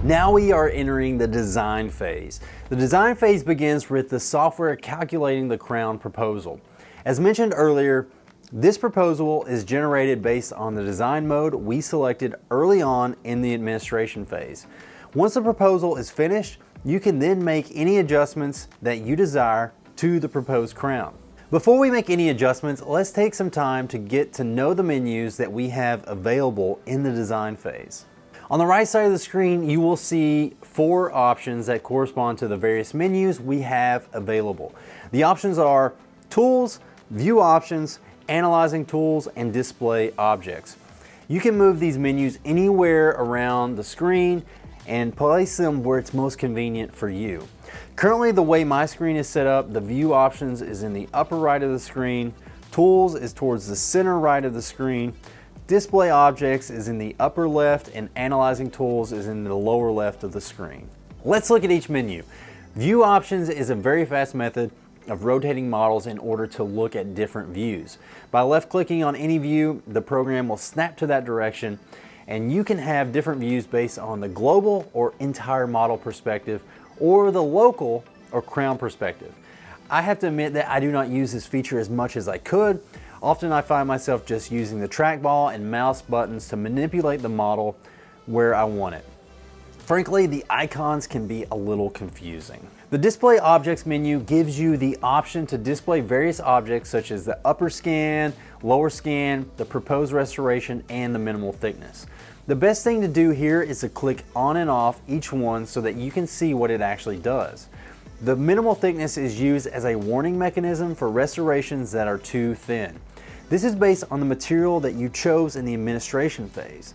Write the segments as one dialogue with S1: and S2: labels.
S1: Now we are entering the design phase. The design phase begins with the software calculating the crown proposal. As mentioned earlier, this proposal is generated based on the design mode we selected early on in the administration phase. Once the proposal is finished, you can then make any adjustments that you desire to the proposed crown. Before we make any adjustments, let's take some time to get to know the menus that we have available in the design phase. On the right side of the screen, you will see 4 options that correspond to the various menus we have available. The options are Tools, View Options, Analyzing Tools, and Display Objects. You can move these menus anywhere around the screen and place them where it's most convenient for you. Currently, the way my screen is set up, the View Options is in the upper right of the screen, Tools is towards the center right of the screen, Display Objects is in the upper left, and Analyzing Tools is in the lower left of the screen. Let's look at each menu. View Options is a very fast method of rotating models in order to look at different views. By left-clicking on any view, the program will snap to that direction, and you can have different views based on the global or entire model perspective or the local or crown perspective. I have to admit that I do not use this feature as much as I could. Often I find myself just using the trackball and mouse buttons to manipulate the model where I want it. Frankly, the icons can be a little confusing. The Display Objects menu gives you the option to display various objects such as the upper scan, lower scan, the proposed restoration, and the minimal thickness. The best thing to do here is to click on and off each one so that you can see what it actually does. The minimal thickness is used as a warning mechanism for restorations that are too thin. This is based on the material that you chose in the administration phase.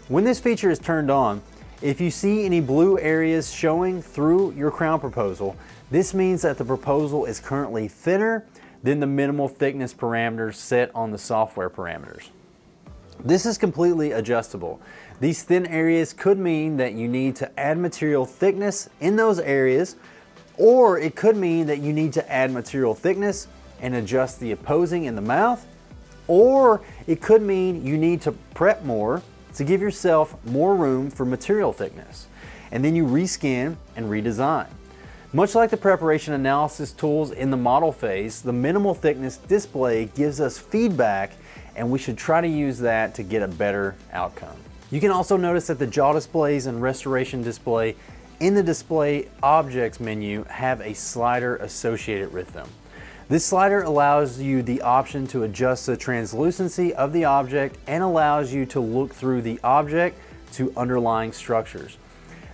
S1: When this feature is turned on, if you see any blue areas showing through your crown proposal, this means that the proposal is currently thinner than the minimal thickness parameters set on the software parameters. This is completely adjustable. These thin areas could mean that you need to add material thickness in those areas, or it could mean that you need to add material thickness and adjust the opposing in the mouth, or it could mean you need to prep more to give yourself more room for material thickness, and then you rescan and redesign. Much like the preparation analysis tools in the model phase, the minimal thickness display gives us feedback, and we should try to use that to get a better outcome. You can also notice that the jaw displays and restoration display in the Display Objects menu have a slider associated with them. This slider allows you the option to adjust the translucency of the object and allows you to look through the object to underlying structures.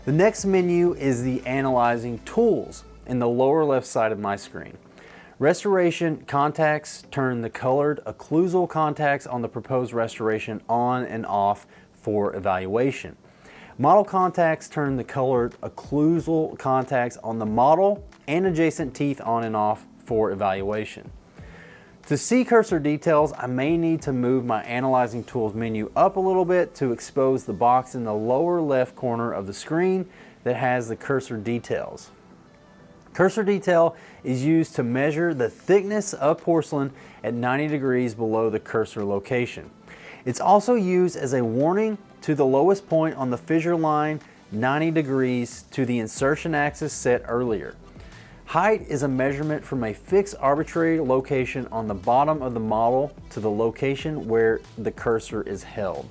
S1: The next menu is the Analyzing Tools in the lower left side of my screen. Restoration contacts turn the colored occlusal contacts on the proposed restoration on and off for evaluation. Model contacts turn the colored occlusal contacts on the model and adjacent teeth on and off for evaluation. To see cursor details, I may need to move my Analyzing Tools menu up a little bit to expose the box in the lower left corner of the screen that has the cursor details. Cursor detail is used to measure the thickness of porcelain at 90 degrees below the cursor location. It's also used as a warning to the lowest point on the fissure line 90 degrees to the insertion axis set earlier. Height is a measurement from a fixed arbitrary location on the bottom of the model to the location where the cursor is held.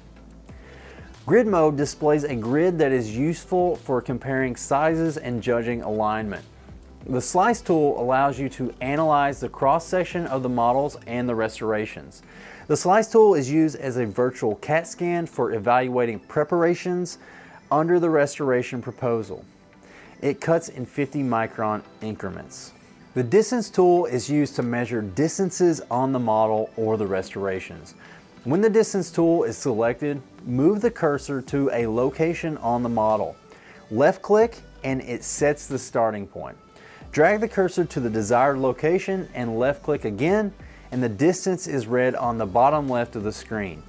S1: Grid mode displays a grid that is useful for comparing sizes and judging alignment. The slice tool allows you to analyze the cross-section of the models and the restorations. The slice tool is used as a virtual CAT scan for evaluating preparations under the restoration proposal. It cuts in 50 micron increments. The distance tool is used to measure distances on the model or the restorations. When the distance tool is selected, move the cursor to a location on the model. Left click and it sets the starting point. Drag the cursor to the desired location and left click again, and the distance is read on the bottom left of the screen.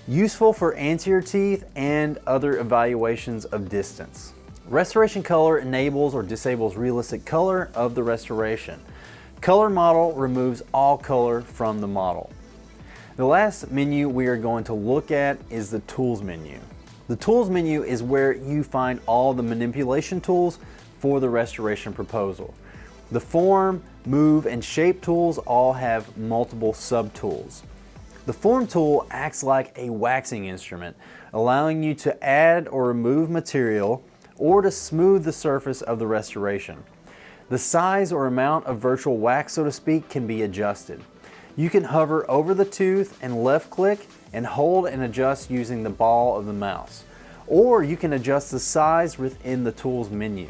S1: Useful for anterior teeth and other evaluations of distance. Restoration color enables or disables realistic color of the restoration. Color model removes all color from the model. The last menu we are going to look at is the Tools menu. The tools menu is where you find all the manipulation tools for the restoration proposal. The form, move, and shape tools all have multiple sub-tools. The form tool acts like a waxing instrument, allowing you to add or remove material or to smooth the surface of the restoration. The size or amount of virtual wax, so to speak, can be adjusted. You can hover over the tooth and left click and hold and adjust using the ball of the mouse. Or you can adjust the size within the tools menu.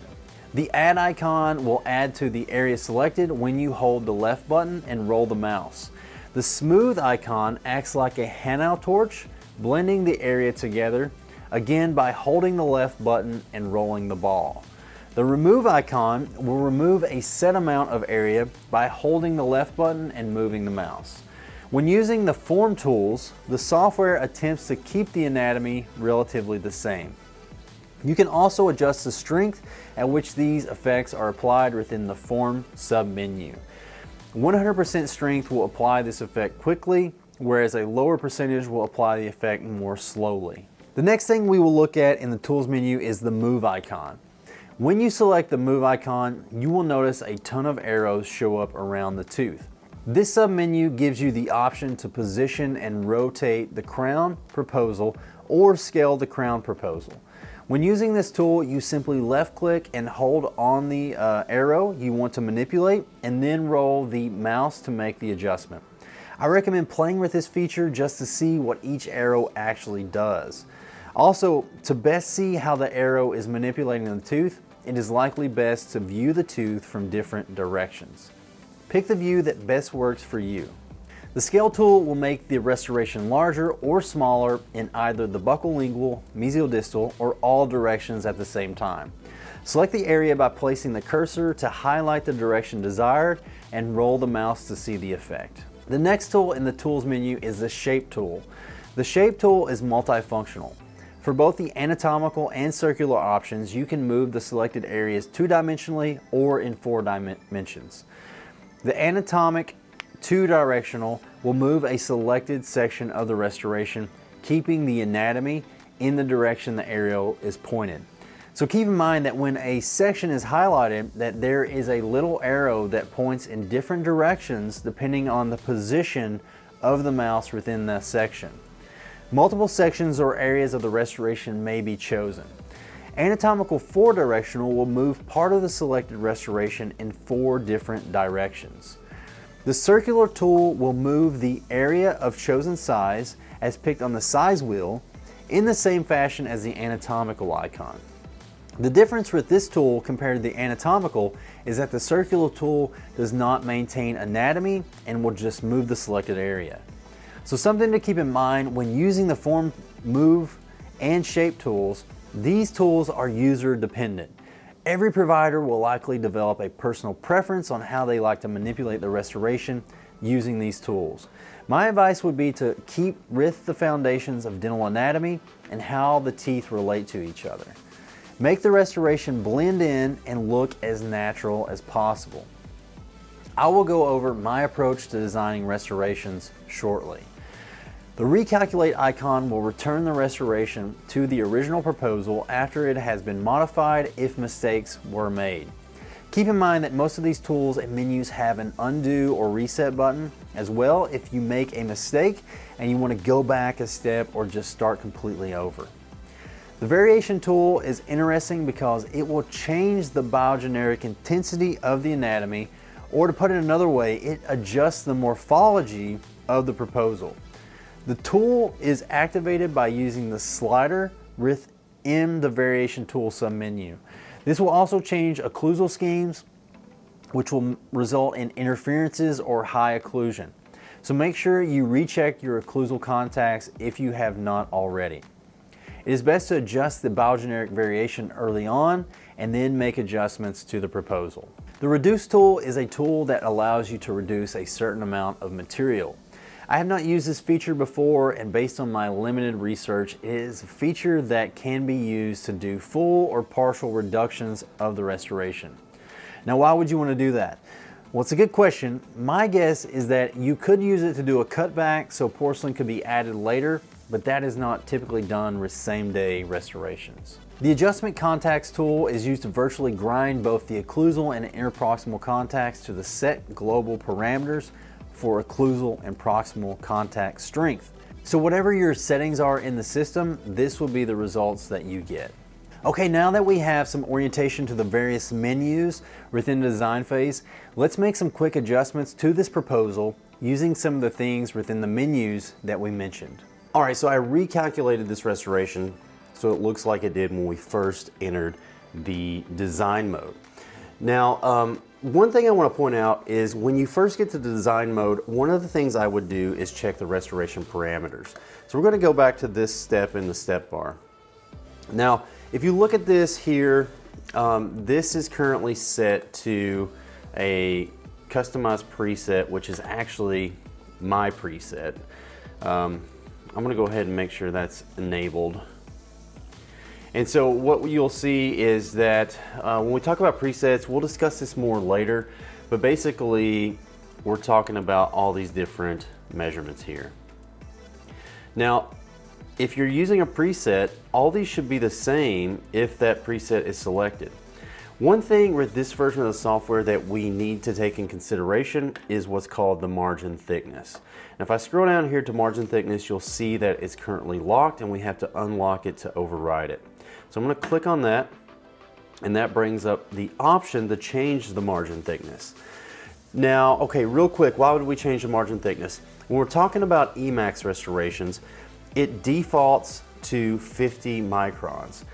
S1: The add icon will add to the area selected when you hold the left button and roll the mouse. The smooth icon acts like a Hanau torch, blending the area together, again by holding the left button and rolling the ball. The remove icon will remove a set amount of area by holding the left button and moving the mouse. When using the form tools, the software attempts to keep the anatomy relatively the same. You can also adjust the strength at which these effects are applied within the form sub-menu. 100% strength will apply this effect quickly, whereas a lower percentage will apply the effect more slowly. The next thing we will look at in the tools menu is the move icon. When you select the move icon, you will notice a ton of arrows show up around the tooth. This sub-menu gives you the option to position and rotate the crown proposal or scale the crown proposal. When using this tool, you simply left click and hold on the arrow you want to manipulate and then roll the mouse to make the adjustment. I recommend playing with this feature just to see what each arrow actually does. Also, to best see how the arrow is manipulating the tooth, it is likely best to view the tooth from different directions. Pick the view that best works for you. The scale tool will make the restoration larger or smaller in either the buccolingual, mesiodistal, or all directions at the same time. Select the area by placing the cursor to highlight the direction desired and roll the mouse to see the effect. The next tool in the tools menu is the shape tool. The shape tool is multifunctional. For both the anatomical and circular options, you can move the selected areas two-dimensionally or in 4 dimensions. The anatomic 2-directional will move a selected section of the restoration, keeping the anatomy in the direction the arrow is pointed. So keep in mind that when a section is highlighted, that there is a little arrow that points in different directions depending on the position of the mouse within that section. Multiple sections or areas of the restoration may be chosen. Anatomical 4-directional will move part of the selected restoration in 4 different directions. The circular tool will move the area of chosen size as picked on the size wheel in the same fashion as the anatomical icon. The difference with this tool compared to the anatomical is that the circular tool does not maintain anatomy and will just move the selected area. So something to keep in mind when using the form, move, and shape tools, these tools are user dependent. Every provider will likely develop a personal preference on how they like to manipulate the restoration using these tools. My advice would be to keep with the foundations of dental anatomy and how the teeth relate to each other. Make the restoration blend in and look as natural as possible. I will go over my approach to designing restorations shortly. The recalculate icon will return the restoration to the original proposal after it has been modified if mistakes were made. Keep in mind that most of these tools and menus have an undo or reset button as well if you make a mistake and you want to go back a step or just start completely over. The variation tool is interesting because it will change the biogeneric intensity of the anatomy, or to put it another way, it adjusts the morphology of the proposal. The tool is activated by using the slider within the variation tool submenu. This will also change occlusal schemes, which will result in interferences or high occlusion. So make sure you recheck your occlusal contacts if you have not already. It is best to adjust the biogeneric variation early on and then make adjustments to the proposal. The reduce tool is a tool that allows you to reduce a certain amount of material. I have not used this feature before, and based on my limited research, it is a feature that can be used to do full or partial reductions of the restoration. Now, why would you want to do that? Well, it's a good question. My guess is that you could use it to do a cutback so porcelain could be added later, but that is not typically done with same-day restorations. The adjustment contacts tool is used to virtually grind both the occlusal and interproximal contacts to the set global parameters for occlusal and proximal contact strength. So whatever your settings are in the system, this will be the results that you get. Okay, now that we have some orientation to the various menus within the design phase, let's make some quick adjustments to this proposal using some of the things within the menus that we mentioned. All right, so I recalculated this restoration so it looks like it did when we first entered the design mode. Now, one thing I want to point out is when you first get to the design mode, one of the things I would do is check the restoration parameters. So we're going to go back to this step in the step bar. Now, if you look at this here, this is currently set to a customized preset, which is actually my preset. I'm going to go ahead and make sure that's enabled. And so what you'll see is that when we talk about presets, we'll discuss this more later, but basically we're talking about all these different measurements here. Now, if you're using a preset, all these should be the same if that preset is selected. One thing with this version of the software that we need to take in consideration is what's called the margin thickness. Now, if I scroll down here to margin thickness, you'll see that it's currently locked and we have to unlock it to override it. So I'm going to click on that, and that brings up the option to change the margin thickness. Now, okay, real quick, why would we change the margin thickness? When we're talking about Emax restorations, it defaults to 50 microns.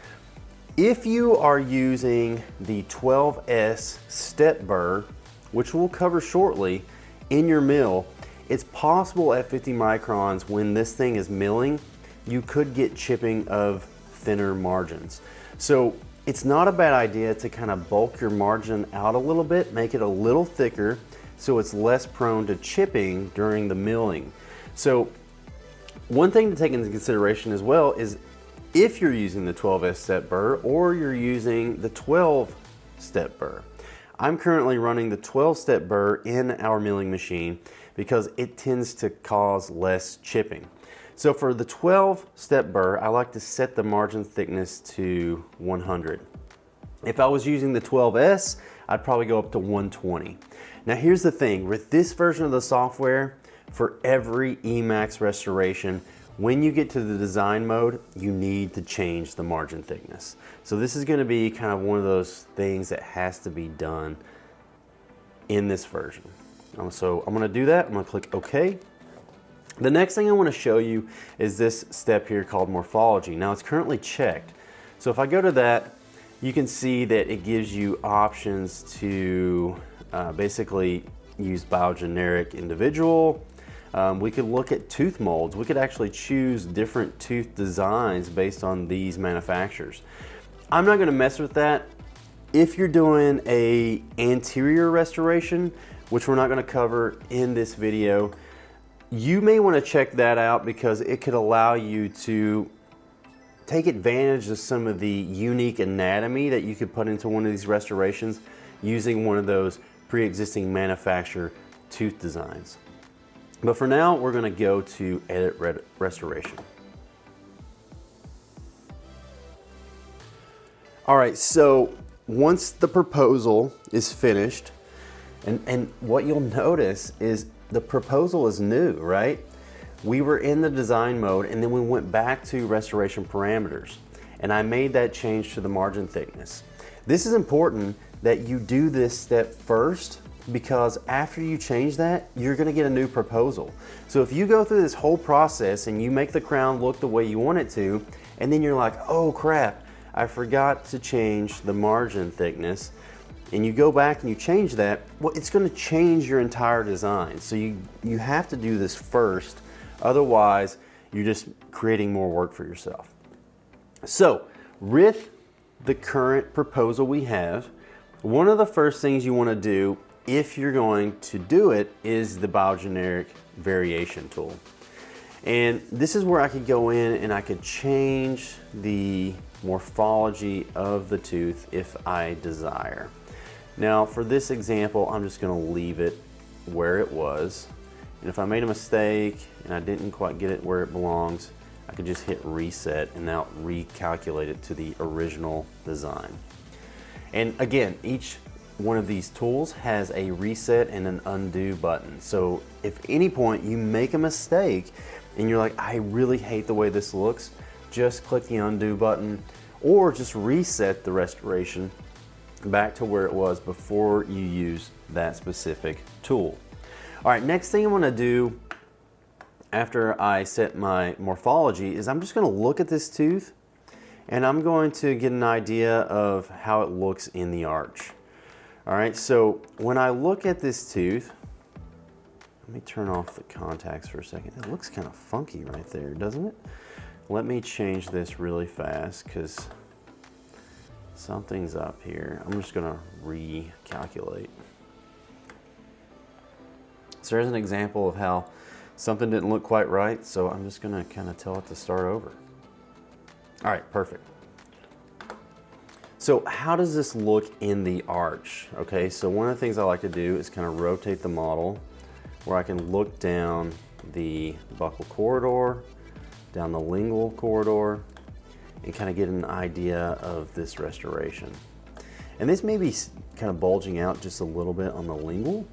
S1: If you are using the 12S step burr, which we'll cover shortly, in your mill, it's possible at 50 microns when this thing is milling, you could get chipping of thinner margins. So it's not a bad idea to kind of bulk your margin out a little bit, make it a little thicker so it's less prone to chipping during the milling. So one thing to take into consideration as well is if you're using the 12S step burr or you're using the 12 step burr. I'm currently running the 12 step burr in our milling machine because it tends to cause less chipping. So for the 12 step burr, I like to set the margin thickness to 100. If I was using the 12S, I'd probably go up to 120. Now here's the thing, with this version of the software, for every Emax restoration, when you get to the design mode, you need to change the margin thickness. So this is going to be kind of one of those things that has to be done in this version. So I'm going to do that. I'm going to click OK. The next thing I want to show you is this step here called Morphology. Now it's currently checked. So if I go to that, you can see that it gives you options to basically use biogeneric individual. We could look at tooth molds. We could actually choose different tooth designs based on these manufacturers. I'm not going to mess with that. If you're doing an anterior restoration, which we're not going to cover in this video, you may want to check that out because it could allow you to take advantage of some of the unique anatomy that you could put into one of these restorations using one of those pre-existing manufacturer tooth designs. But for now, we're going to go to Edit Restoration. All right, so once the proposal is finished, and what you'll notice is the proposal is new, right? We were in the design mode and then we went back to restoration parameters and I made that change to the margin thickness. This is important that you do this step first because after you change that, you're gonna get a new proposal. So if you go through this whole process and you make the crown look the way you want it to, and then you're like, oh crap, I forgot to change the margin thickness, and you go back and you change that, well, it's going to change your entire design. So you have to do this first, otherwise you're just creating more work for yourself. So with the current proposal we have, one of the first things you want to do if you're going to do it is the biogeneric variation tool. And this is where I could go in and I could change the morphology of the tooth if I desire. Now for this example, I'm just going to leave it where it was. And if I made a mistake and I didn't quite get it where it belongs, I could just hit reset and now recalculate it to the original design. And again, each one of these tools has a reset and an undo button. So if at any point you make a mistake and you're like, I really hate the way this looks, just click the undo button or just reset the restoration back to where it was before you use that specific tool. All right, next thing I'm gonna do after I set my morphology is I'm just gonna look at this tooth and I'm going to get an idea of how it looks in the arch. All right, so when I look at this tooth, let me turn off the contacts for a second. It looks kind of funky right there, doesn't it? Let me change this really fast because something's up here. I'm just gonna recalculate. So there's an example of how something didn't look quite right, so I'm just gonna kind of tell it to start over. All right, perfect. So how does this look in the arch? Okay, so one of the things I like to do is kind of rotate the model where I can look down the buccal corridor, down the lingual corridor, and kind of get an idea of this restoration. And this may be kind of bulging out just a little bit on the lingual.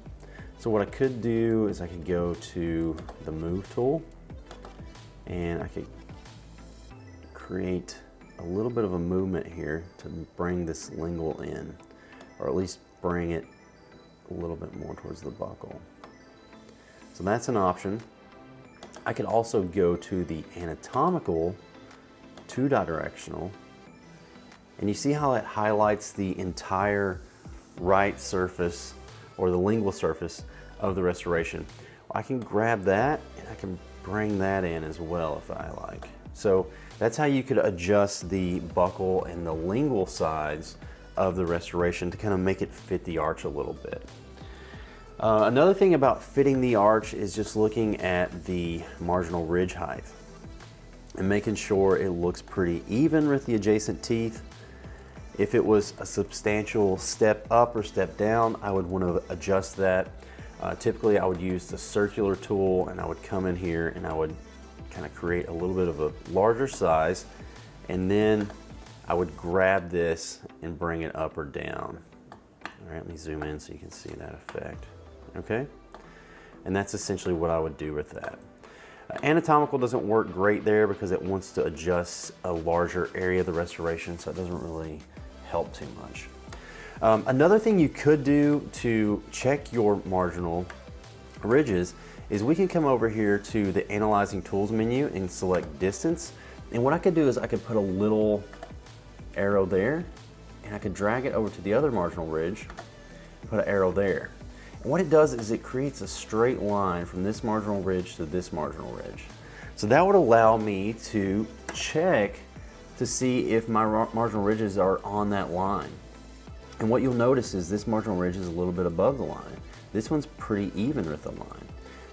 S1: So what I could do is I could go to the move tool and I could create a little bit of a movement here to bring this lingual in, or at least bring it a little bit more towards the buccal. So that's an option. I could also go to the anatomical 2-directional, and you see how it highlights the entire right surface or the lingual surface of the restoration. I can grab that and I can bring that in as well if I like. So that's how you could adjust the buccal and the lingual sides of the restoration to kind of make it fit the arch a little bit. Another thing about fitting the arch is just looking at the marginal ridge height and making sure it looks pretty even with the adjacent teeth. If it was a substantial step up or step down, I would want to adjust that. Typically I would use the circular tool and I would come in here and I would kind of create a little bit of a larger size, and then I would grab this and bring it up or down. All right, let me zoom in so you can see that effect. Okay, and that's essentially what I would do with that. Anatomical doesn't work great there because it wants to adjust a larger area of the restoration, so it doesn't really help too much. Another thing you could do to check your marginal ridges is we can come over here to the Analyzing Tools menu and select Distance. And what I could do is I could put a little arrow there and I could drag it over to the other marginal ridge and put an arrow there. And what it does is it creates a straight line from this marginal ridge to this marginal ridge. So that would allow me to check to see if my marginal ridges are on that line. And what you'll notice is this marginal ridge is a little bit above the line. This one's pretty even with the line.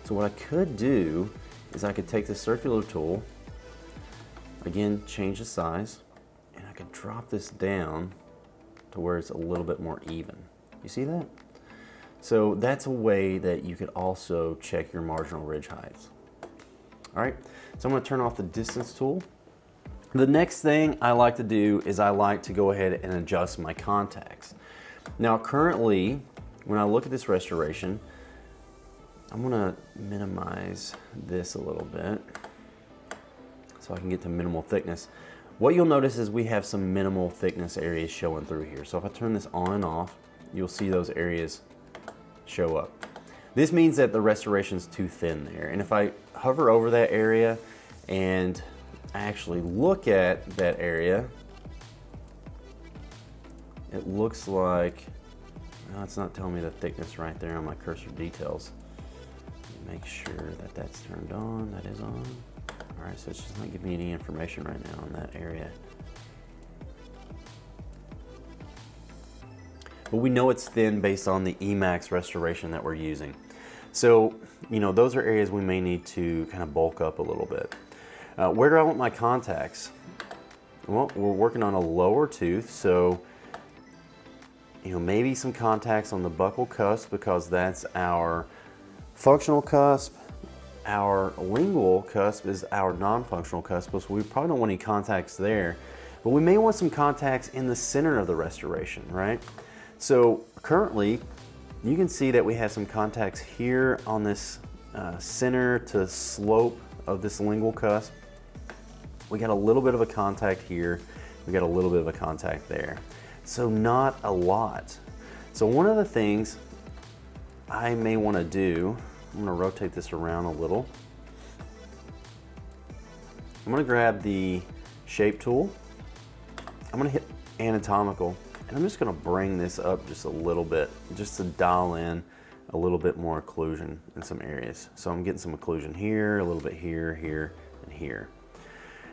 S1: So what I could do is I could take the circular tool, again, change the size, and I could drop this down to where it's a little bit more even. You see that? So that's a way that you could also check your marginal ridge heights. All right, so I'm gonna turn off the distance tool. The next thing I like to do is I like to go ahead and adjust my contacts. Now currently, when I look at this restoration, I'm gonna minimize this a little bit so I can get to minimal thickness. What you'll notice is we have some minimal thickness areas showing through here. So if I turn this on and off, you'll see those areas show up. This means that the restoration's too thin there. And if I hover over that area and I actually look at that area, it looks like, no, it's not telling me the thickness right there on my cursor details. Make sure that that's turned on, that is on. All right, so it's just not giving me any information right now on that area. But we know it's thin based on the Emax restoration that we're using. So, you know, those are areas we may need to kind of bulk up a little bit. Where do I want my contacts? Well, we're working on a lower tooth, so, you know, maybe some contacts on the buccal cusp because that's our functional cusp. our lingual cusp is our non-functional cusp, so we probably don't want any contacts there, but we may want some contacts in the center of the restoration, right? So currently, you can see that we have some contacts here on this center to slope of this lingual cusp. We got a little bit of a contact here. We got a little bit of a contact there. So not a lot. So one of the things I may want to do, I'm going to rotate this around a little. I'm going to grab the shape tool. I'm going to hit anatomical, and I'm just going to bring this up just a little bit, just to dial in a little bit more occlusion in some areas. So I'm getting some occlusion here, a little bit here, here, and here.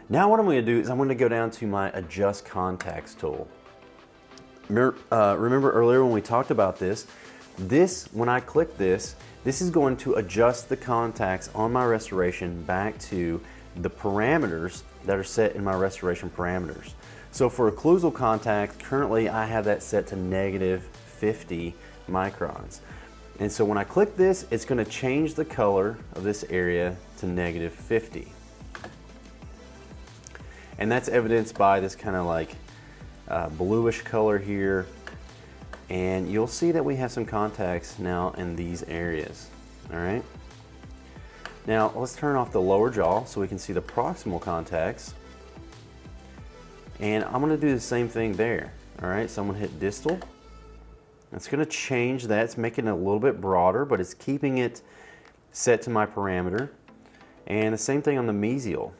S1: Now what I'm going to do is I'm going to go down to my Adjust Contacts tool. Remember earlier when we talked about this, when I click this is going to adjust the contacts on my restoration back to the parameters that are set in my restoration parameters. So for occlusal contact, currently I have that set to -50 microns. And so when I click this, it's going to change the color of this area to -50. And that's evidenced by this kind of like bluish color here. And you'll see that we have some contacts now in these areas, all right? Now let's turn off the lower jaw so we can see the proximal contacts. And I'm gonna do the same thing there, all right? So I'm gonna hit distal. It's gonna change that, it's making it a little bit broader, but it's keeping it set to my parameter. And the same thing on the mesial.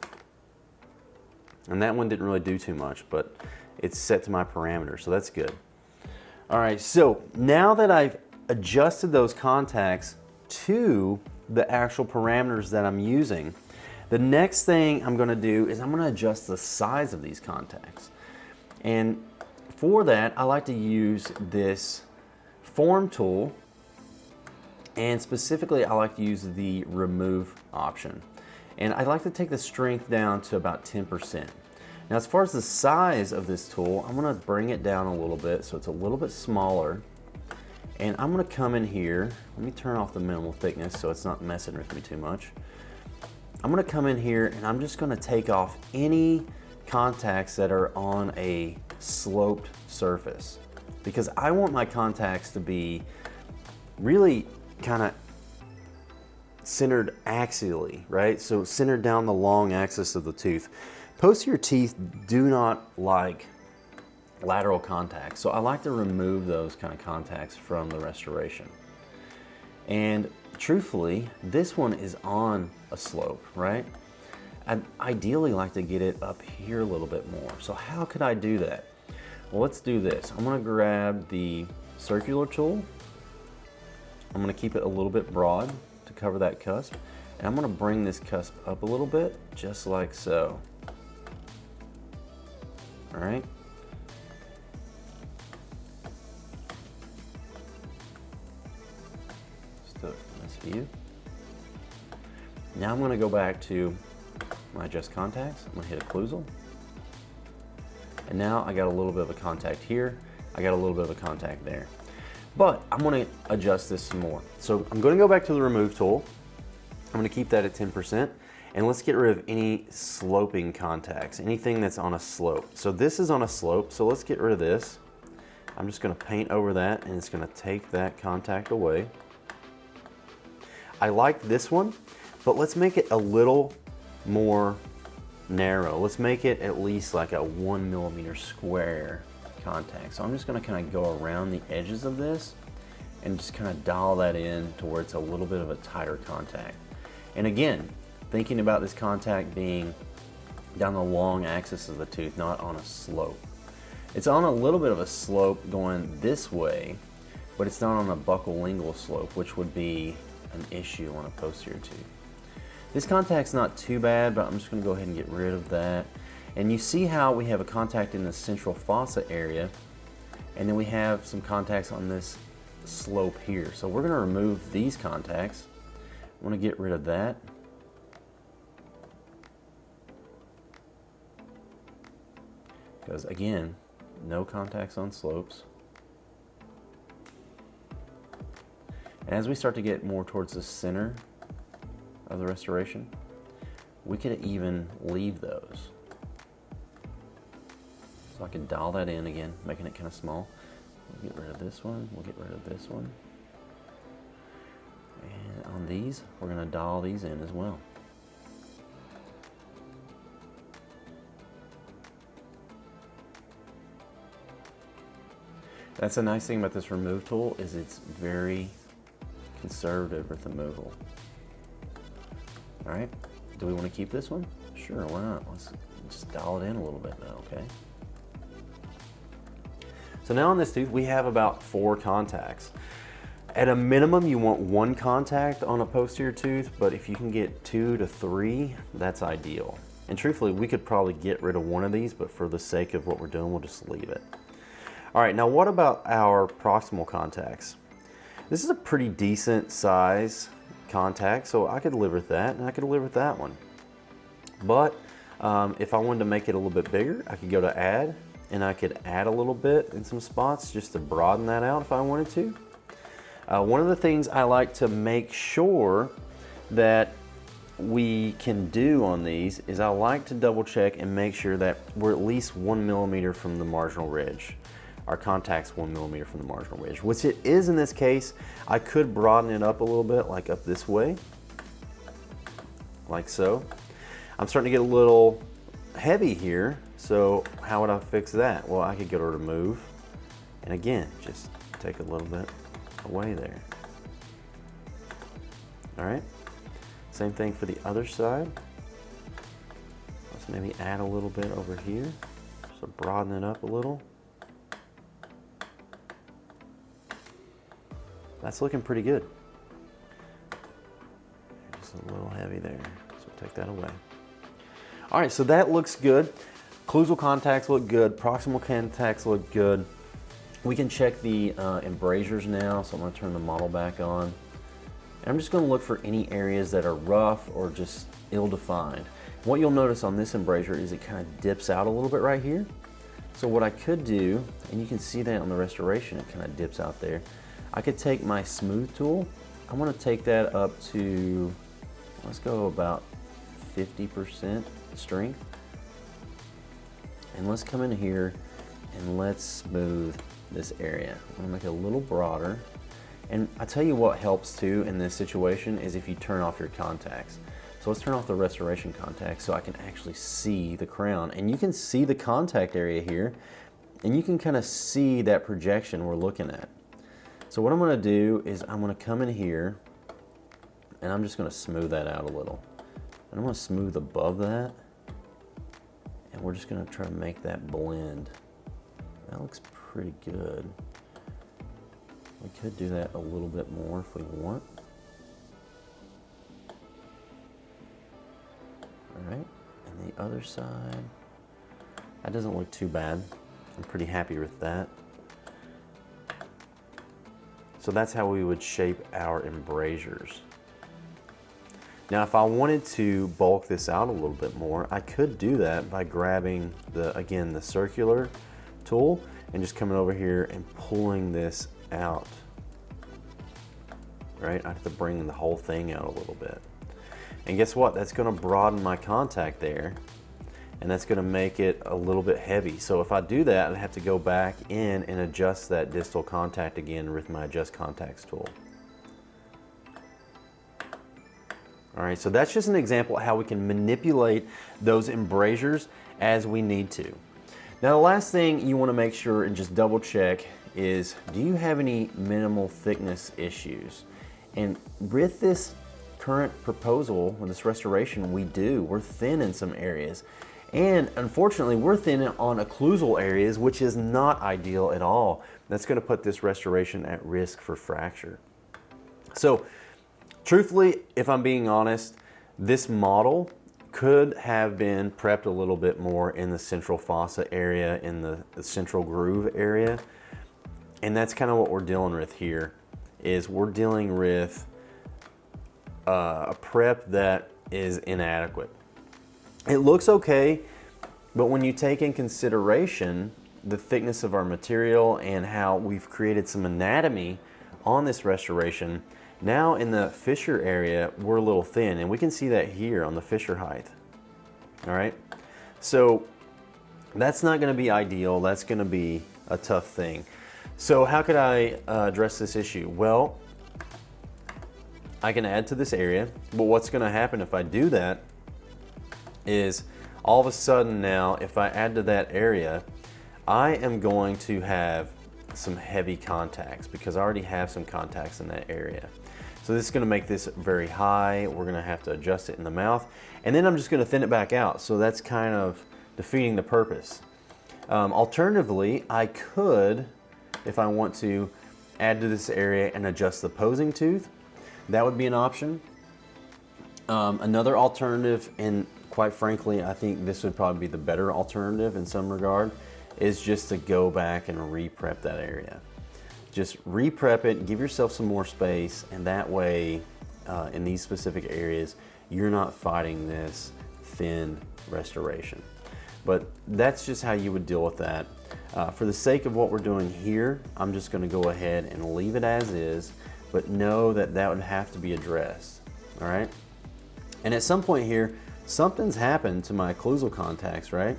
S1: And that one didn't really do too much, but it's set to my parameter, so that's good. All right, so now that I've adjusted those contacts to the actual parameters that I'm using, the next thing I'm gonna do is I'm gonna adjust the size of these contacts. And for that, I like to use this form tool, and specifically I like to use the remove option. And I like to take the strength down to about 10%. Now as far as the size of this tool, I'm gonna bring it down a little bit so it's a little bit smaller. And I'm gonna come in here, let me turn off the minimal thickness so it's not messing with me too much. I'm gonna come in here and I'm just gonna take off any contacts that are on a sloped surface, because I want my contacts to be really kind of centered axially, right? So centered down the long axis of the tooth. Posterior teeth do not like lateral contacts, so I like to remove those kind of contacts from the restoration. And truthfully, this one is on a slope, right? I'd ideally like to get it up here a little bit more. So how could I do that? Well, let's do this. I'm gonna grab the circular tool. I'm gonna keep it a little bit broad to cover that cusp. And I'm gonna bring this cusp up a little bit, just like so. All right. Still nice view. Now I'm gonna go back to my adjust contacts. I'm gonna hit occlusal. And now I got a little bit of a contact here. I got a little bit of a contact there. But I'm gonna adjust this some more. So I'm gonna go back to the remove tool. I'm gonna keep that at 10%. And let's get rid of any sloping contacts, anything that's on a slope. So this is on a slope, so let's get rid of this. I'm just gonna paint over that and it's gonna take that contact away. I like this one, but let's make it a little more narrow. Let's make it at least like a 1 millimeter square contact. So I'm just gonna kind of go around the edges of this and just kind of dial that in to where it's a little bit of a tighter contact. And again, thinking about this contact being down the long axis of the tooth, not on a slope. It's on a little bit of a slope going this way, but it's not on a buccal lingual slope, which would be an issue on a posterior tooth. This contact's not too bad, but I'm just gonna go ahead and get rid of that. And you see how we have a contact in the central fossa area, and then we have some contacts on this slope here. So we're gonna remove these contacts. I wanna get rid of that. Because again, no contacts on slopes. And as we start to get more towards the center
S2: of the restoration, we could even leave those. So I can dial that in again, making it kind of small. We'll get rid of this one, we'll get rid of this one. And on these, we're gonna dial these in as well. That's the nice thing about this remove tool, is it's very conservative with removal. All right, do we want to keep this one? Sure, why not? Let's just dial it in a little bit now, okay? So now on this tooth, we have about 4 contacts. At a minimum, you want 1 contact on a posterior tooth, but if you can get 2 to 3, that's ideal. And truthfully, we could probably get rid of one of these, but for the sake of what we're doing, we'll just leave it. All right, now what about our proximal contacts? This is a pretty decent size contact, so I could live with that, and I could live with that one. But if I wanted to make it a little bit bigger, I could go to add, and I could add a little bit in some spots just to broaden that out if I wanted to. One of the things I like to make sure that we can do on these is I like to double check and make sure that we're at least 1 millimeter from the marginal ridge. Our contact's 1 millimeter from the marginal ridge, which it is in this case. I could broaden it up a little bit, like up this way, like so. I'm starting to get a little heavy here, so how would I fix that? Well, I could go to remove, and again, just take a little bit away there. All right, same thing for the other side. Let's maybe add a little bit over here, so broaden it up a little. That's looking pretty good. Just a little heavy there, so take that away. All right, so that looks good. Occlusal contacts look good. Proximal contacts look good. We can check the embrasures now, so I'm gonna turn the model back on. And I'm just gonna look for any areas that are rough or just ill-defined. What you'll notice on this embrasure is it kind of dips out a little bit right here. So what I could do, and you can see that on the restoration, it kind of dips out there. I could take my smooth tool. I'm gonna take that up to, let's go about 50% strength. And let's come in here and let's smooth this area. I'm gonna make it a little broader. And I tell you what helps too in this situation is if you turn off your contacts. So let's turn off the restoration contacts so I can actually see the crown. And you can see the contact area here, and you can kind of see that projection we're looking at. So what I'm gonna do is I'm gonna come in here and I'm just gonna smooth that out a little. And I'm gonna smooth above that. And we're just gonna try to make that blend. That looks pretty good. We could do that a little bit more if we want. All right, and the other side, that doesn't look too bad. I'm pretty happy with that. So that's how we would shape our embrasures. Now, if I wanted to bulk this out a little bit more, I could do that by grabbing again, the circular tool and just coming over here and pulling this out. Right, I have to bring the whole thing out a little bit. And guess what? That's gonna broaden my contact there, and that's gonna make it a little bit heavy. So if I do that, I have to go back in and adjust that distal contact again with my Adjust Contacts tool. All right, so that's just an example of how we can manipulate those embrasures as we need to. Now, the last thing you wanna make sure and just double check is, do you have any minimal thickness issues? And with this current proposal, with this restoration, we do. We're thin in some areas. And unfortunately, we're thin on occlusal areas, which is not ideal at all. That's gonna put this restoration at risk for fracture. So, truthfully, if I'm being honest, this model could have been prepped a little bit more in the central fossa area, in the central groove area. And that's kind of what we're dealing with here, is we're dealing with a prep that is inadequate. It looks okay, but when you take in consideration the thickness of our material and how we've created some anatomy on this restoration, Now in the fissure area, we're a little thin, and we can see that here on the fissure height. All right, so that's not going to be ideal. That's going to be a tough thing. So how could I address this issue? Well, I can add to this area, but what's going to happen if I do that is all of a sudden now, if I add to that area, I am going to have some heavy contacts because I already have some contacts in that area. So this is going to make this very high. We're going to have to adjust it in the mouth, and then I'm just going to thin it back out. So that's kind of defeating the purpose. Alternatively, I could, if I want to, add to this area and adjust the opposing tooth. That would be an option. Another alternative, and quite frankly, I think this would probably be the better alternative in some regard, is just to go back and re-prep that area. Just re-prep it, give yourself some more space, and that way, in these specific areas, you're not fighting this thin restoration. But that's just how you would deal with that. For the sake of what we're doing here, I'm just gonna go ahead and leave it as is, but know that that would have to be addressed, all right? And at some point here, something's happened to my occlusal contacts, right?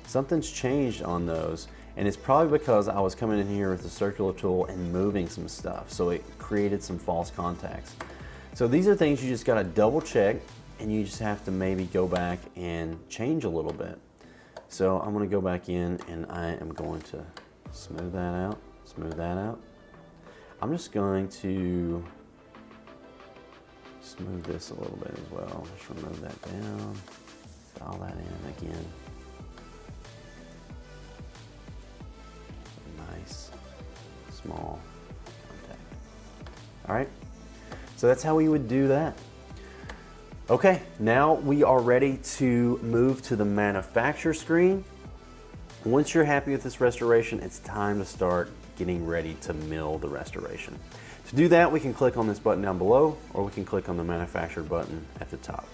S2: Something's changed on those, and it's probably because I was coming in here with a circular tool and moving some stuff, so it created some false contacts. So these are things you just gotta double check, and you just have to maybe go back and change a little bit. So I'm gonna go back in and I am going to smooth that out, smooth that out. I'm just going to smooth this a little bit as well. Just remove that down, dial that in again. Nice, small contact. All right, so that's how we would do that. Okay, now we are ready to move to the manufacturer screen. Once you're happy with this restoration, it's time to start getting ready to mill the restoration. To do that, we can click on this button down below, or we can click on the manufacturer button at the top.